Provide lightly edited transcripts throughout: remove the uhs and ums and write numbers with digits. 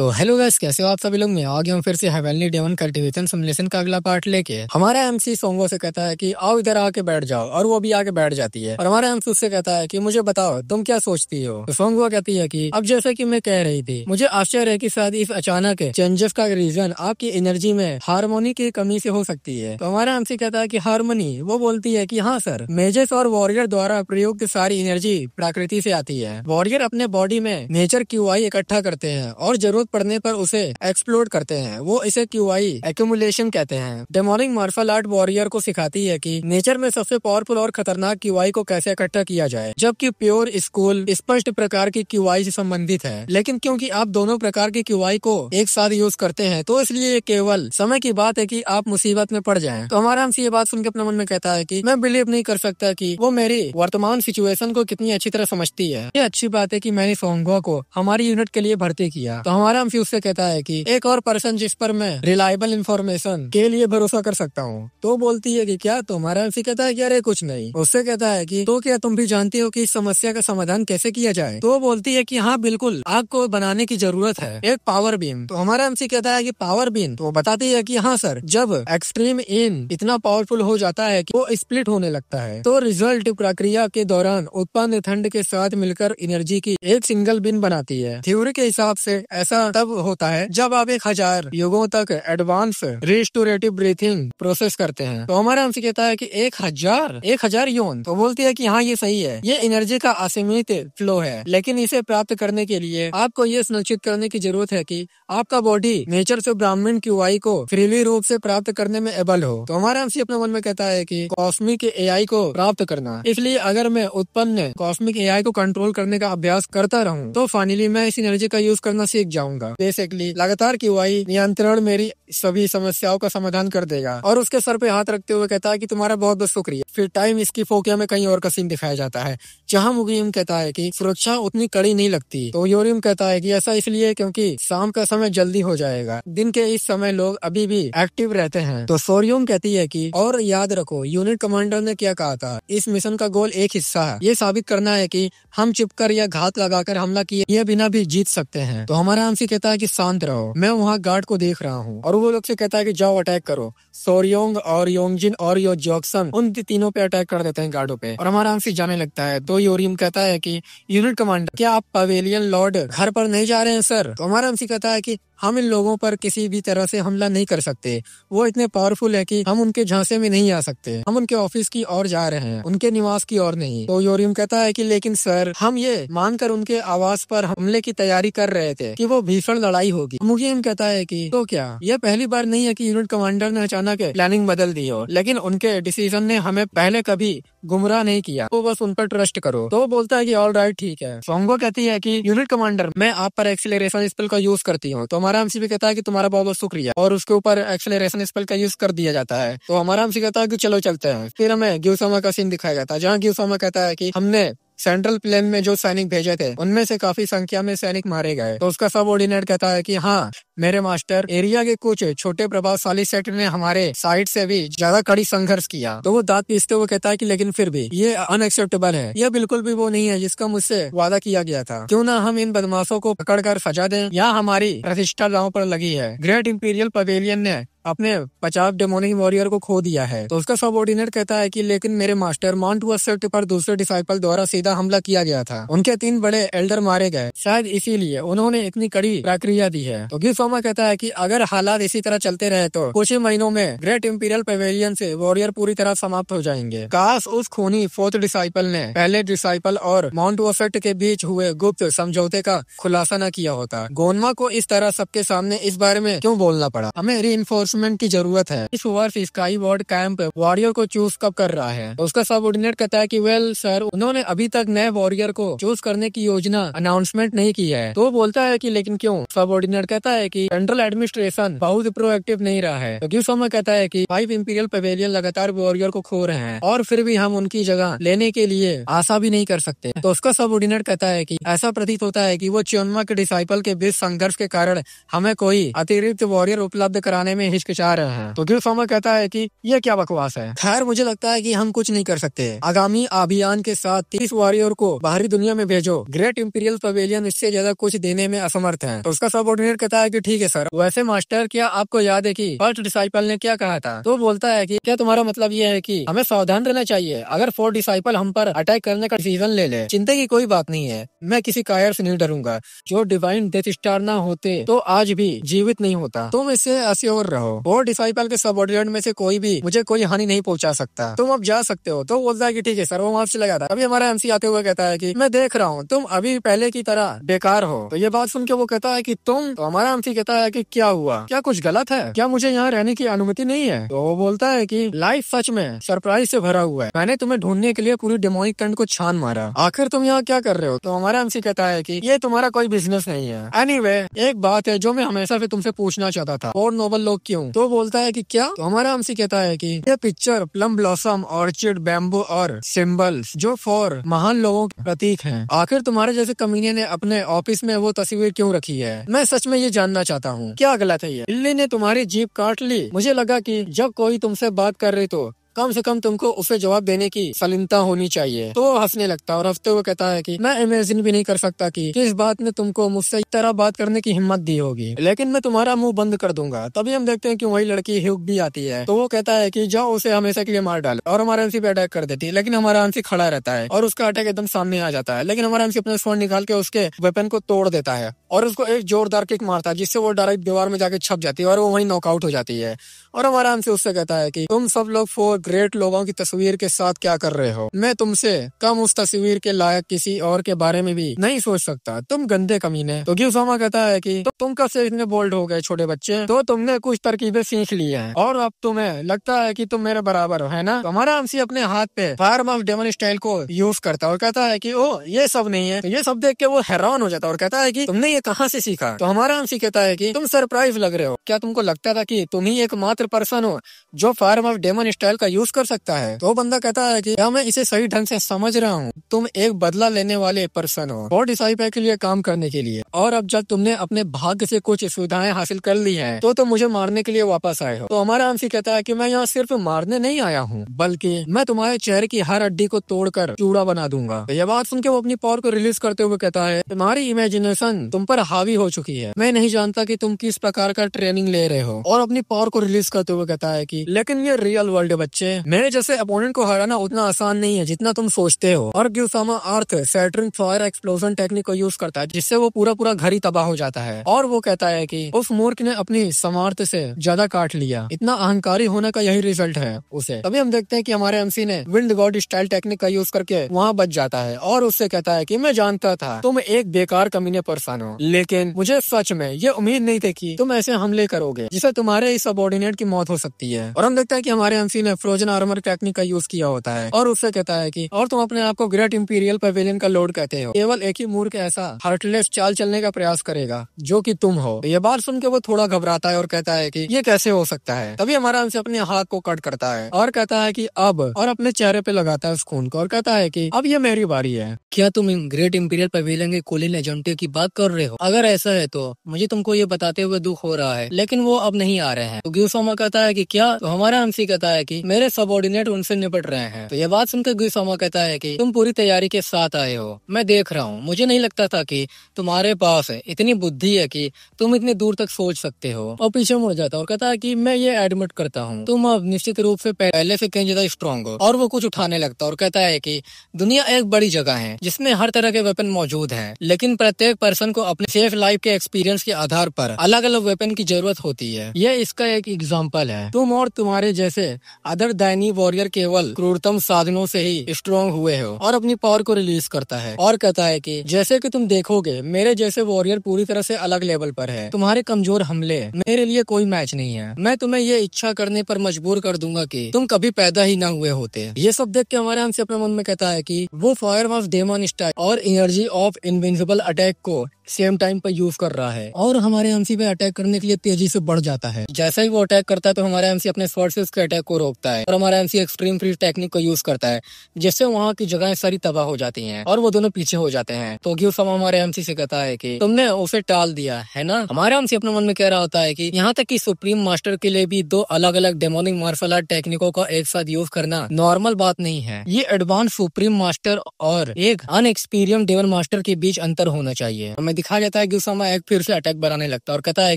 तो hello guys, कैसे हो आप सभी लोग। मैं आ गया हूँ फिर से हेवनली डेमन कल्टीवेशन सिमुलेशन का अगला पार्ट लेके। हमारा एमसी सोंगो से कहता है कि आओ इधर आके बैठ जाओ, और वो भी आके बैठ जाती है। और हमारा एमसी उससे कहता है कि मुझे बताओ तुम क्या सोचती हो। तो सोंगो कहती है कि अब जैसा कि मैं कह रही थी, मुझे आश्चर्य है कि शायद इस अचानक चेंजेस का रीजन आपकी एनर्जी में हार्मोनी की कमी से हो सकती है। तो हमारा एमसी कहता है कि हार्मोनी। वो बोलती है कि हाँ सर, मेजेस और वॉरियर द्वारा प्रयुक्त सारी एनर्जी प्रकृति से आती है। वॉरियर अपने बॉडी में नेचर क्यूआई इकट्ठा करते हैं और जरूरत पड़ने पर उसे एक्सप्लोड करते हैं। वो इसे क्यूआई एक्यूमुलेशन कहते हैं। डेमोनिक मार्शल आर्ट वॉरियर को सिखाती है कि नेचर में सबसे पावरफुल और खतरनाक क्यूआई को कैसे इकट्ठा किया जाए, जबकि प्योर स्कूल स्पष्ट प्रकार की क्यूआई से संबंधित है। लेकिन क्योंकि आप दोनों प्रकार की क्यूआई को एक साथ यूज करते हैं, तो इसलिए ये केवल समय की बात है कि आप मुसीबत में पड़ जाएं। तो हमारा हमसे ये बात सुनकर अपने मन में कहता है कि मैं बिलीव नहीं कर सकता कि वो मेरी वर्तमान सिचुएशन को कितनी अच्छी तरह समझती है। ये अच्छी बात है कि मैंने सोंगो को हमारी यूनिट के लिए भर्ती किया। तो हमारा हमसे उससे कहता है कि एक और पर्सन जिस पर मैं रिलायबल इंफॉर्मेशन के लिए भरोसा कर सकता हूँ। तो बोलती है कि क्या। तो हमारा एमसी कहता है कि अरे कुछ नहीं। उससे कहता है कि तो क्या तुम भी जानती हो कि इस समस्या का समाधान कैसे किया जाए। तो बोलती है कि हाँ बिल्कुल, आग को बनाने की जरूरत है, एक पावर बीम। तो हमारा एमसी कहता है कि पावर बीम। तो बताती है कि हाँ सर, जब एक्सट्रीम इन इतना पावरफुल हो जाता है कि वो स्प्लिट होने लगता है, तो रिजल्ट प्रक्रिया के दौरान उत्पन्न ठंड के साथ मिलकर एनर्जी की एक सिंगल बीम बनाती है। थ्योरी के हिसाब से ऐसा तब होता है जब आप 1000 युगों तक एडवांस रिस्टोरेटिव ब्रीथिंग प्रोसेस करते हैं। तो हमारा हमसे कहता है कि 1000 यौन। तो बोलती है कि हाँ ये सही है, ये एनर्जी का असीमित फ्लो है, लेकिन इसे प्राप्त करने के लिए आपको ये सुनिश्चित करने की जरूरत है कि आपका बॉडी नेचर से ब्राह्मण क्यूआई को फ्रीली रूप से प्राप्त करने में एबल हो। तो हमारा हमसे अपने मन में कहता है कि कॉस्मिक एआई को प्राप्त करना। इसलिए अगर मैं उत्पन्न कॉस्मिक एआई को कंट्रोल करने का अभ्यास करता रहूं, तो फाइनली मैं इस एनर्जी का यूज करना सीख जाऊंगा। बेसिकली लगातार क्यूआई नियंत्रण मेरी सभी समस्याओं का समाधान कर देगा। और उसके सर पे हाथ रखते हुए कहता है कि तुम्हारा बहुत बहुत शुक्रिया। फिर टाइम इसकी फोकिया में कहीं और का सीन दिखाया जाता है, जहाँ मुगियम कहता है कि सुरक्षा उतनी कड़ी नहीं लगती। तो योरिम कहता है कि ऐसा इसलिए क्योंकि शाम का समय जल्दी हो जाएगा, दिन के इस समय लोग अभी भी एक्टिव रहते हैं। तो सोरियम कहती है कि और याद रखो, यूनिट कमांडर ने क्या कहा था, इस मिशन का गोल एक हिस्सा है, ये साबित करना है कि हम चिपकर या घात लगाकर हमला किए बिना भी जीत सकते हैं। तो हमारा हमसे कहता है कि शांत रहो, मैं वहाँ गार्ड को देख रहा हूँ। और वो लोग से कहता है कि जाओ अटैक करो। सोरियोंग और योंगजिन और यो जॉक्सन उन तीनों पे अटैक कर देते हैं गार्डों पे, और हमारा हमसे जाने लगता है। तो योरियम कहता है कि यूनिट कमांडर, क्या आप पवेलियन लॉर्ड घर पर नहीं जा रहे हैं सर। तो हमारा हमसे कहता है कि हम इन लोगों पर किसी भी तरह से हमला नहीं कर सकते, वो इतने पावरफुल है कि हम उनके झांसे में नहीं आ सकते। हम उनके ऑफिस की ओर जा रहे हैं, उनके निवास की ओर नहीं। तो योरियम कहता है कि लेकिन सर, हम ये मानकर उनके आवास पर हमले की तैयारी कर रहे थे कि वो भीषण लड़ाई होगी। मुगियम कहता है कि तो क्या यह पहली बार नहीं है कि यूनिट कमांडर ने अचानक प्लानिंग बदल दी हो, लेकिन उनके डिसीजन ने हमें पहले कभी गुमराह नहीं किया, तो बस उन पर ट्रस्ट करो। तो बोलता है कि ऑल राइट ठीक है। सोंगो कहती है कि यूनिट कमांडर, मैं आप पर एक्सीलरेशन स्पेल का यूज करती हूँ। तो हमारा हमसे भी कहता है कि तुम्हारा बहुत बहुत शुक्रिया, और उसके ऊपर एक्सीलरेशन स्पेल का यूज कर दिया जाता है। तो हमारा हमसे कहता है कि चलो चलते हैं। फिर हमें ग्यूसामा का सीन दिखाया जाता है, जहाँ ग्यूसामा कहता है कि हमने सेंट्रल प्लेन में जो सैनिक भेजे थे, उनमें से काफी संख्या में सैनिक मारे गए। तो उसका सबऑर्डिनेट कहता है कि हाँ मेरे मास्टर, एरिया के कुछ छोटे प्रभावशाली सेट ने हमारे साइड से भी ज्यादा कड़ी संघर्ष किया। तो वो दांत पीसते हुए कहता है कि लेकिन फिर भी ये अनएक्सेप्टेबल है, यह बिल्कुल भी वो नहीं है जिसका मुझसे वादा किया गया था। क्यों ना हम इन बदमाशों को पकड़कर सजा दें, या हमारी प्रतिष्ठा दांव पर लगी है। ग्रेट इंपीरियल पवेलियन ने अपने 50 डेमोनिक वॉरियर को खो दिया है। तो उसका सबऑर्डिनेट कहता है कि लेकिन मेरे मास्टर, माउंट वर्सेट पर दूसरे डिसाइपल द्वारा सीधा हमला किया गया था, उनके 3 बड़े एल्डर मारे गए, शायद इसीलिए उन्होंने इतनी कड़ी प्रक्रिया दी है। तो ग्यूसामा कहता है कि अगर हालात इसी तरह चलते रहे तो कुछ ही महीनों में ग्रेट इंपीरियल पवेलियन से वॉरियर पूरी तरह समाप्त हो जाएंगे। काश उस खूनी 4th डिसाइपल ने पहले डिसाइपल और माउंट वर्सेट के बीच हुए गुप्त समझौते का खुलासा न किया होता। गोनमा को इस तरह सबके सामने इस बारे में क्यों बोलना पड़ा। हमें रीइंफोर्समेंट की जरूरत है। इस वर्ष स्काई वॉर्ड कैंप वॉरियर को चूज कब कर रहा है। तो उसका सबऑर्डिनेट कहता है कि वेल सर, उन्होंने अभी तक नए वॉरियर को चूज करने की योजना अनाउंसमेंट नहीं की है। तो बोलता है कि लेकिन क्यों। सबऑर्डिनेट कहता है कि सेंट्रल एडमिनिस्ट्रेशन बहुत प्रोएक्टिव नहीं रहा है। तो ग्यूसामा कहता है कि 5 इंपीरियल पवेलियन लगातार वॉरियर को खो रहे हैं, और फिर भी हम उनकी जगह लेने के लिए आशा भी नहीं कर सकते। तो उसका सबऑर्डिनेट कहता है कि ऐसा प्रतीत होता है कि वो च्योन्मा के डिसाइपल के बीच संघर्ष के कारण हमें कोई अतिरिक्त वॉरियर उपलब्ध कराने में हिचकिचा रहे हैं। तो गिलफामा कहता है कि ये क्या बकवास है। खैर मुझे लगता है कि हम कुछ नहीं कर सकते। आगामी अभियान के साथ 30 वॉरियर को बाहरी दुनिया में भेजो। ग्रेट इंपीरियल पवेलियन इससे ज्यादा कुछ देने में असमर्थ है। तो उसका सबऑर्डिनेट कहता है कि ठीक है सर। वैसे मास्टर क्या आपको याद है कि फर्स्ट डिसाइपल ने क्या कहा था? तो बोलता है कि क्या तुम्हारा मतलब ये है कि हमें सावधान रहना चाहिए अगर फोर्थ डिसाइपल हम पर अटैक करने का डिसीजन ले ले? चिंता की कोई बात नहीं है, मैं किसी कायर से नहीं डरूंगा। जो डिवाइन डेथ स्टार ना होते तो आज भी जीवित नहीं होता। तुम इससे अश्योर रहो, फोर्थ डिसाइपल के सबऑर्डिनेट में से कोई भी मुझे कोई हानि नहीं पहुंचा सकता। तुम अब जा सकते हो। तो बोलता है कि ठीक है सर। वो वहां से चला जाता है। अभी हमारा एमसी आते हुए कहता है कि मैं देख रहा हूँ तुम अभी पहले की तरह बेकार हो। तो ये बात सुन के वो कहता है कि तुम। तो हमारा एमसी कहता है कि क्या हुआ, क्या कुछ गलत है, क्या मुझे यहाँ रहने की अनुमति नहीं है? तो वो बोलता है कि लाइफ सच में सरप्राइज से भरा हुआ है। मैंने तुम्हें ढूंढने के लिए पूरी डेमोनिक टेंट को छान मारा, आखिर तुम यहाँ क्या कर रहे हो? तो हमारा एमसी कहता है कि ये तुम्हारा कोई बिजनेस नहीं है। एनीवे, एक बात है जो मैं हमेशा से तुमसे पूछना चाहता था, और नोबल लोग क्यों? तो बोलता है कि क्या? तो हमारा एमसी कहता है कि ये picture plum blossom, orchid, bamboo और सिंबल्स जो फॉर महान लोगों के प्रतीक हैं, आखिर तुम्हारे जैसे कमीने ने अपने ऑफिस में वो तस्वीर क्यों रखी है? मैं सच में ये जानना चाहता हूँ, क्या गलत है ये? बिल्ली ने तुम्हारी जीभ काट ली। मुझे लगा कि जब कोई तुमसे बात कर रही तो कम से कम तुमको उसे जवाब देने की सलीनता होनी चाहिए। तो वो हंसने लगता है और हंसते हुए कहता है कि मैं इमेजिन भी नहीं कर सकता कि किस बात ने तुमको मुझसे इस तरह बात करने की हिम्मत दी होगी, लेकिन मैं तुम्हारा मुंह बंद कर दूंगा। तभी हम देखते हैं कि वही लड़की ह्यूग भी आती है। तो वो कहता है कि जाओ उसे हमेशा के लिए मार डालो, और हमारा एमसी पे अटैक कर देती है। लेकिन हमारा एमसी खड़ा रहता है और उसका अटैक एकदम सामने आ जाता है। लेकिन हमारा एमसी अपने स्वर्ण निकाल के उसके वेपन को तोड़ देता है और उसको एक जोरदार किक मारता है, जिससे वो डायरेक्ट दीवार में जाके छप जाती है और वो वहीं नॉकआउट हो जाती है। और हमारा एमसी उससे कहता है कि तुम सब लोग 4 ग्रेट लोगों की तस्वीर के साथ क्या कर रहे हो? मैं तुमसे कम उस तस्वीर के लायक किसी और के बारे में भी नहीं सोच सकता। तुम गंदे कमीने। तो गिलफामा कहता है कि तो तुम कब से इतने बोल्ड हो गए छोटे बच्चे? तो तुमने कुछ तरकीबें सीख ली हैं और अब तुम्हें लगता है कि तुम मेरे बराबर हो, है ना? तो हमारा एमसी अपने हाथ पे फायर ऑफ डेमन स्टाइल को यूज करता है और कहता है कि ओ ये सब नहीं है। तो ये सब देख के वो हैरान हो जाता है और कहता है कि तुमने ये कहाँ से सीखा? तो हमारा एमसी कहता है कि तुम सरप्राइज लग रहे हो। क्या तुमको लगता था कि तुम ही एकमात्र पर्सन हो जो फायर ऑफ डेमन स्टाइल का यूज कर सकता है? तो बंदा कहता है कि क्या मैं इसे सही ढंग से समझ रहा हूँ? तुम एक बदला लेने वाले पर्सन हो और डिसाइपल के लिए काम करने के लिए, और अब जब तुमने अपने भाग्य से कुछ सुविधाएं हासिल कर ली हैं तो तुम मुझे मारने के लिए वापस आए हो। तो हमारा एमसी कहता है कि मैं यहाँ सिर्फ मारने नहीं आया हूँ, बल्कि मैं तुम्हारे चेहरे की हर हड्डी को तोड़कर चूड़ा बना दूंगा। तो यह बात सुन के वो अपनी पावर को रिलीज करते हुए कहता है तुम्हारी इमेजिनेशन तुम पर हावी हो चुकी है। मैं नहीं जानता कि तुम किस प्रकार का ट्रेनिंग ले रहे हो। और अपनी पावर को रिलीज करते हुए कहता है कि लेकिन ये रियल वर्ल्ड है बच्चे, मेरे जैसे अपोनेंट को हराना उतना आसान नहीं है जितना तुम सोचते हो। और गिलफामा अर्थ सैटर्न फायर एक्सप्लोजन टेक्निक को यूज करता है, जिससे वो पूरा घर ही तबाह हो जाता है। और वो कहता है कि उस मूर्ख ने अपनी सामर्थ्य से ज्यादा काट लिया, इतना अहंकारी होने का यही रिजल्ट है उसे। तभी हम देखते हैं कि हमारे एमसी ने विंड गॉड स्टाइल टेक्निक का यूज करके वहाँ बच जाता है और उससे कहता है कि मैं जानता था तुम एक बेकार कमीने पर्सन हो, लेकिन मुझे सच में ये उम्मीद नहीं थी कि तुम ऐसे हमले करोगे जिससे तुम्हारे इस सबऑर्डिनेट की मौत हो सकती है। और हम देखते हैं कि हमारे एमसी ने फ्रोजन आर्मर टेक्निक का यूज किया होता है और उससे कहता है कि और तुम अपने आप को ग्रेट इंपीरियल पवेलियन का लॉर्ड कहते हो, केवल एक ही मूर्ख ऐसा हार्टलेस चाल चलने का प्रयास करेगा जो कि तुम हो। ये बात सुन के वो थोड़ा घबराता है और कहता है कि ये कैसे हो सकता है। तभी हमारा एमसी अपने हाथ को कट करता है और कहता है कि अब, और अपने चेहरे पे लगाता है उस खून को और कहता है कि अब ये मेरी बारी है। क्या तुम ग्रेट इंपीरियल पवेलियन के कोलिन एजेंटे की बात कर रहे हो? अगर ऐसा है तो मुझे तुमको ये बताते हुए दुख हो रहा है, लेकिन वो अब नहीं आ रहे हैं। तो गिलफामा कहता है कि क्या? तो हमारा एमसी कहता है कि मेरे सबऑर्डिनेट उनसे निपट रहे हैं। तो ये बात सुनकर गिलफामा कहता है कि तुम पूरी तैयारी के साथ आए हो, मैं देख रहा हूँ। मुझे नहीं लगता था कि तुम्हारे पास इतनी बुद्धि है कि तुम इतनी दूर तक सोच सकते हो। और पीछे मुड़ जाता है और कहता है कि मैं ये एडमिट करता हूँ, तुम अब निश्चित रूप से पहले से कहीं ज्यादा स्ट्रांग हो। और वो कुछ उठाने लगता है और कहता है कि दुनिया एक बड़ी जगह है जिसमें हर तरह के वेपन मौजूद हैं, लेकिन प्रत्येक पर्सन को अपने सेफ लाइफ के एक्सपीरियंस के आधार पर अलग अलग वेपन की जरूरत होती है। ये इसका एक एग्जाम्पल है। तुम और तुम्हारे जैसे अदर दैनी वॉरियर केवल क्रूरतम साधनों से ही स्ट्रांग हुए हो। और अपनी पावर को रिलीज करता है और कहता है कि जैसे कि तुम देखोगे मेरे जैसे वॉरियर पूरी तरह से अलग लेवल पर है। तुम्हारे कमजोर हमले मेरे लिए कोई मैच नहीं है। मैं तुम्हें ये इच्छा करने पर मजबूर कर दूंगा कि तुम कभी पैदा ही न हुए होते। ये सब देख के हमारे हमसे अपने मन में कहता है कि वो फायर ऑफ डेमन स्टाइल और एनर्जी ऑफ इनविंसिबल अटैक को सेम टाइम पर यूज कर रहा है और हमारे एमसी पे अटैक करने के लिए तेजी से बढ़ जाता है। जैसा ही वो अटैक करता है तो हमारा एमसी अपने स्वॉर्ड से उसके अटैक को रोकता है है और हमारा एमसी एक्सट्रीम फ्रीज टेक्निक को यूज करता है, जिससे वहाँ की जगह सारी तबाह हो जाती हैं और वो दोनों पीछे हो जाते हैं। तो ग्यूसामा हमारे एमसी से कहता है कि तुमने उसे टाल दिया है ना। हमारा एमसी अपने मन में कह रहा होता है कि यहाँ तक कि सुप्रीम मास्टर के लिए भी दो अलग अलग डेमोनिक मार्शल आर्ट टेक्निकों का एक साथ यूज करना नॉर्मल बात नहीं है। ये एडवांस सुप्रीम मास्टर और एक अनएक्सपीरियंस डेमन मास्टर के बीच अंतर होना चाहिए। हमें दिखाया जाता है ग्यूसामा एक फिर से अटैक बनाने लगता है और कहता है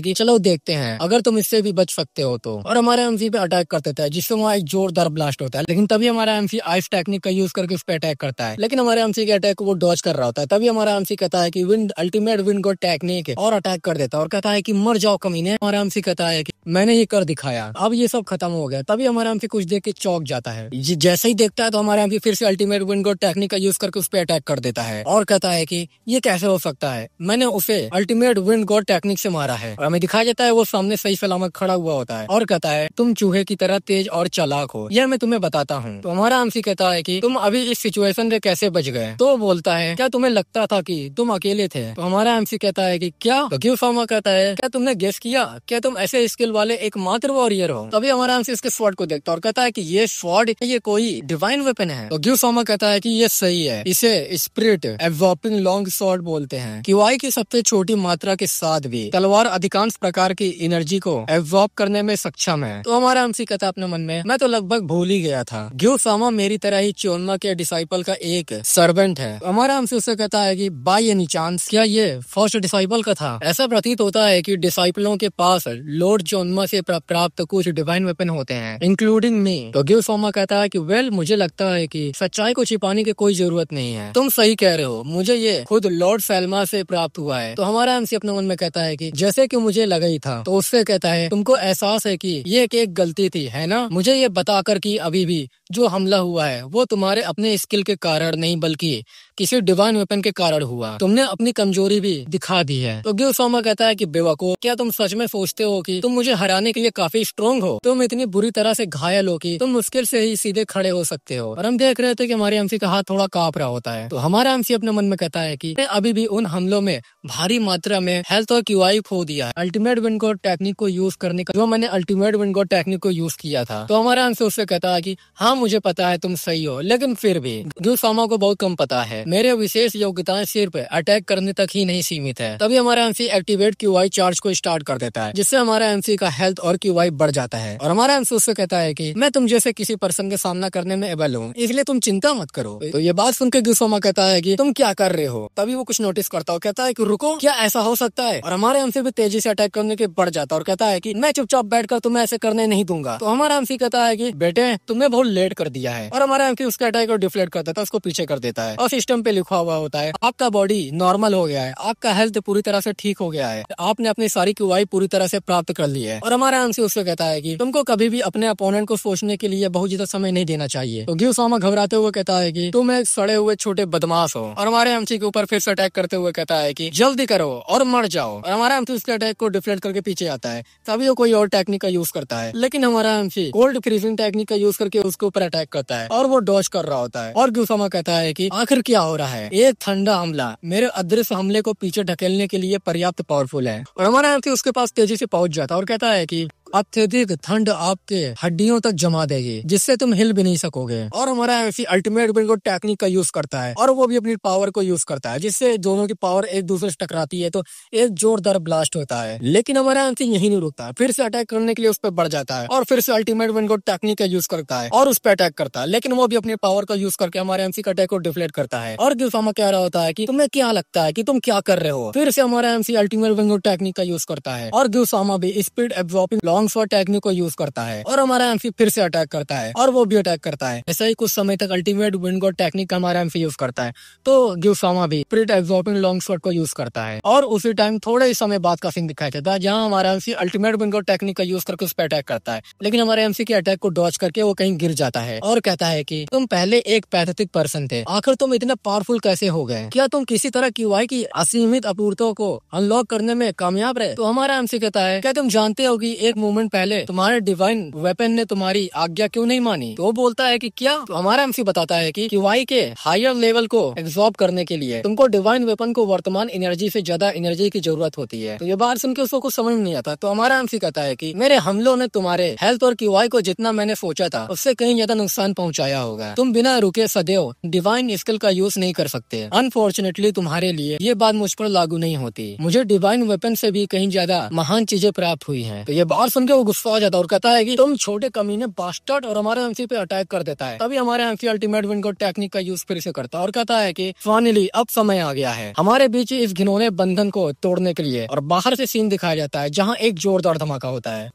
कि चलो देखते हैं अगर तुम इससे भी बच सकते हो तो, और हमारे एमसी पे अटैक कर देता है, जिससे वहाँ एक जोरदार ब्लास्ट होता है। लेकिन तभी हमारा एमसी आइस टेक्निक का यूज करके उस पर अटैक करता है, लेकिन हमारे एमसी के अटैक को वो डॉज कर रहा होता है। तभी हमारा एमसी कहता है कि wind ultimate wind God technique है और अटैक कर देता है और कहता है कि मर जाओ कमीने। हमारा एमसी कहता है कि मैंने ये कर दिखाया, अब ये सब खत्म हो गया। तभी हमारा एमसी कुछ देख के चौंक जाता है। जैसे ही देखता है तो हमारा एमसी फिर से अल्टीमेट विंड गॉड टेक्निक का यूज करके उस पर अटैक कर देता है और कहता है कि ये कैसे हो सकता है, मैंने उसे अल्टीमेट विंड गॉड टेक्निक से मारा है। और हमें दिखाया जाता है वो सामने सही सलामत खड़ा हुआ होता है और कहता है तुम चूहे की तरह तेज और चालाक हो, यह मैं तुम्हें बताता हूँ। तो हमारा एमसी कहता है कि तुम अभी इस सिचुएशन से कैसे बच गए। तो बोलता है क्या तुम्हें लगता था कि तुम अकेले थे। तो हमारा एमसी कहता है कि क्या। तो ग्यूसामा कहता है क्या तुमने गेस किया, क्या तुम ऐसे स्किल वाले एकमात्र वॉरियर हो। तभी हमारा एमसी इसके स्वॉर्ड को देखता है और कहता है कि ये स्वॉर्ड ये कोई डिवाइन वेपन है। तो ग्यूसामा कहता है कि ये सही है, इसे स्पिरिट एब्जॉर्बिंग लॉन्ग स्वॉर्ड बोलते हैं। किवाई की सबसे छोटी मात्रा के साथ भी तलवार अधिकांश प्रकार की एनर्जी को एब्जॉर्ब करने में सक्षम है। तो हमारा एमसी कहता है अपने मन में मैं तो लगभग भूल ही गया था, ग्यूसामा मेरी तरह ही चोन्मा के डिसाइपल का एक सर्वेंट है। हमारा एमसी उससे कहता है कि बाय एनी चांस क्या ये फर्स्ट डिसाइपल का था। ऐसा प्रतीत होता है कि डिसाइपलों के पास लॉर्ड चोन्मा से प्राप्त कुछ डिवाइन वेपन होते हैं इंक्लूडिंग मी। तो ग्यूसामा कहता है कि वेल मुझे लगता है कि सच्चाई को छिपाने की कोई जरूरत नहीं है, तुम सही कह रहे हो, मुझे ये खुद लॉर्ड सैल्मा से प्राप्त हुआ है। तो हमारा एमसी अपने मन में कहता है कि जैसे कि मुझे लगा ही था। तो उससे कहता है तुमको एहसास है कि ये एक गलती थी है ना, मुझे ये बताकर कि अभी भी जो हमला हुआ है वो तुम्हारे अपने स्किल के कारण नहीं बल्कि किसी डिवाइन वेपन के कारण हुआ, तुमने अपनी कमजोरी भी दिखा दी है। तो ग्यूसामा कहता है कि बेवकूफ, क्या तुम सच में सोचते हो कि तुम मुझे हराने के लिए काफी स्ट्रोंग हो, तुम इतनी बुरी तरह से घायल हो कि तुम मुश्किल से ही सीधे खड़े हो सकते हो। और हम देख रहे थे कि हमारे एमसी का हाथ थोड़ा कांप रहा होता है। तो हमारा एमसी अपने मन में कहता है कि अभी भी उन हमलों में भारी मात्रा में हेल्थ और क्यूआई खो दिया है अल्टीमेट विंड गॉड टेक्निक को यूज करने का, जो मैंने अल्टीमेट विंड गॉड टेक्निक को यूज किया था। तो हमारा एमसी उससे कहता है कि हाँ मुझे पता है तुम सही हो, लेकिन फिर भी ग्यूसामा को बहुत कम पता है, मेरे विशेष योग्यताएं सिर्फ अटैक करने तक ही नहीं सीमित है। तभी हमारा एमसी एक्टिवेट क्यूआई चार्ज को स्टार्ट कर देता है, जिससे हमारा एमसी का हेल्थ और क्यूआई बढ़ जाता है। और हमारा एमसी उससे कहता है कि मैं तुम जैसे किसी पर्सन का सामना करने में एबल हूँ, इसलिए तुम चिंता मत करो। तो ये बात सुनकर ग्यूसामा कहता है कि तुम क्या कर रहे हो। तभी वो कुछ नोटिस करता है, कहता है कि रुको, क्या ऐसा हो सकता है। और हमारे एमसी भी तेजी से अटैक करने के बढ़ जाता है और कहता है कि मैं चुपचाप बैठकर तुम्हें ऐसे करने नहीं दूंगा। तो हमारा एमसी कहता है कि बेटे तुमने बहुत लेट कर दिया है। और हमारा एमसी उसके अटैक को डिफ्लेक्ट कर देता है, उसको पीछे कर देता है और सिस्टम पे लिखा हुआ होता है आपका बॉडी नॉर्मल हो गया है, आपका हेल्थ पूरी तरह से ठीक हो गया है, आपने अपनी सारी क्यूआई पूरी तरह से प्राप्त कर ली है। और हमारा एमसी उससे कहता है कि तुमको कभी भी अपने अपोनेंट को सोचने के लिए बहुत ज्यादा समय नहीं देना चाहिए। तो ग्यूसामा घबराते हुए कहता है कि तुम एक सड़े हुए छोटे बदमाश हो। और हमारे एमसी के ऊपर फिर से अटैक करते हुए कहता है कि जल्दी करो और मर जाओ। और हमारा एमसी उसके अटैक को डिफ्लेक्ट करके पीछे आता है। तभी वो कोई और टेक्निक का यूज करता है, लेकिन हमारा एमसी कोल्ड फ्रीजिंग टेक्निक का यूज करके उसके ऊपर अटैक करता है और वो डॉज कर रहा होता है। और ग्यूसामा कहता है कि आखिर क्या हो रहा है, एक ठंडा हमला मेरे अदृश्य हमले को पीछे ढकेलने के लिए पर्याप्त पावरफुल है। और हमारा एमसी उसके पास तेजी से पहुंच जाता है और कहता है कि अत्यधिक ठंड आपके हड्डियों तक जमा देगी, जिससे तुम हिल भी नहीं सकोगे। और हमारा MC ultimate wind God technique का यूज करता है और वो भी अपनी पावर को यूज करता है, जिससे दोनों की पावर एक दूसरे से टकराती है तो एक जोरदार ब्लास्ट होता है। लेकिन हमारा एमसी यही नहीं रुकता, फिर से अटैक करने के लिए उस पर बढ़ जाता है और फिर से अल्टीमेट विंड गॉड टेक्निक का यूज करता है और उस पर अटैक करता है। लेकिन वो भी अपनी पावर का यूज करके हमारे एमसी का अटैक को डिफ्लेक्ट करता है। और ग्यूसामा कह रहा होता है कि तुम्हें क्या लगता है कि तुम क्या कर रहे हो। फिर से हमारा MC ultimate wind God technique का यूज करता है और ग्यूसामा भी speed absorbing long sword technique को यूज करता है और हमारा एमसी फिर से अटैक करता है और वो भी अटैक करता है। ऐसा ही कुछ समय तक अल्टीमेट विंड गॉड टेक्निक का हमारा एमसी यूज करता है, तो ग्यूसामा भी स्पिरिट एब्जॉर्बिंग लॉन्ग स्वॉर्ड को यूज करता है। और उसी टाइम थोड़े ही समय बाद का सीन दिखाया जाता है जहां हमारा MC ultimate wind God technique का यूज करके उस पर अटैक करता है, लेकिन हमारे एमसी के अटैक को डॉज करके वो कहीं गिर जाता है और कहता है कि तुम पहले एक पैथेटिक पर्सन थे, आखिर तुम इतने पावरफुल कैसे हो गए, क्या तुम किसी तरह क्यूआई की असीमित अपूर्तों को अनलॉक करने में कामयाब रहे। तो हमारा एमसी कहता है क्या तुम जानते हो कि एक मोमेंट पहले तुम्हारे डिवाइन वेपन ने तुम्हारी आज्ञा क्यों नहीं मानी? तो वो बोलता है कि क्या? तो हमारा एमसी बताता है कि वाई के हायर लेवल को एब्जॉर्ब करने के लिए तुमको डिवाइन वेपन को वर्तमान एनर्जी से ज्यादा एनर्जी की जरूरत होती है। तो ये बात सुन के उसको कुछ समझ नहीं आता। तो हमारा एमसी कहता है कि मेरे हमलों ने तुम्हारे हेल्थ और क्यूआई को जितना मैंने सोचा था उससे कहीं ज्यादा नुकसान पहुंचाया होगा। तुम बिना रुके सदैव डिवाइन स्किल का यूज नहीं कर सकते। अनफॉर्चुनेटली तुम्हारे लिए ये बात मुझ पर लागू नहीं होती। मुझे डिवाइन वेपन से भी कहीं ज्यादा महान चीजें प्राप्त हुई हैं। तो ये बात सुन के वो गुस्सा हो जाता है और कहता है कि तुम छोटे कमीने बास्टर्ड, और हमारे एमसी पे अटैक कर देता है। तभी हमारे MC ultimate wind God technique का यूज फिर से करता है और कहता है कि फाइनली अब समय आ गया है हमारे बीच इस घिनौने बंधन को तोड़ने के लिए। और बाहर से सीन दिखाया जाता है जहाँ एक जोरदार धमाका होता है।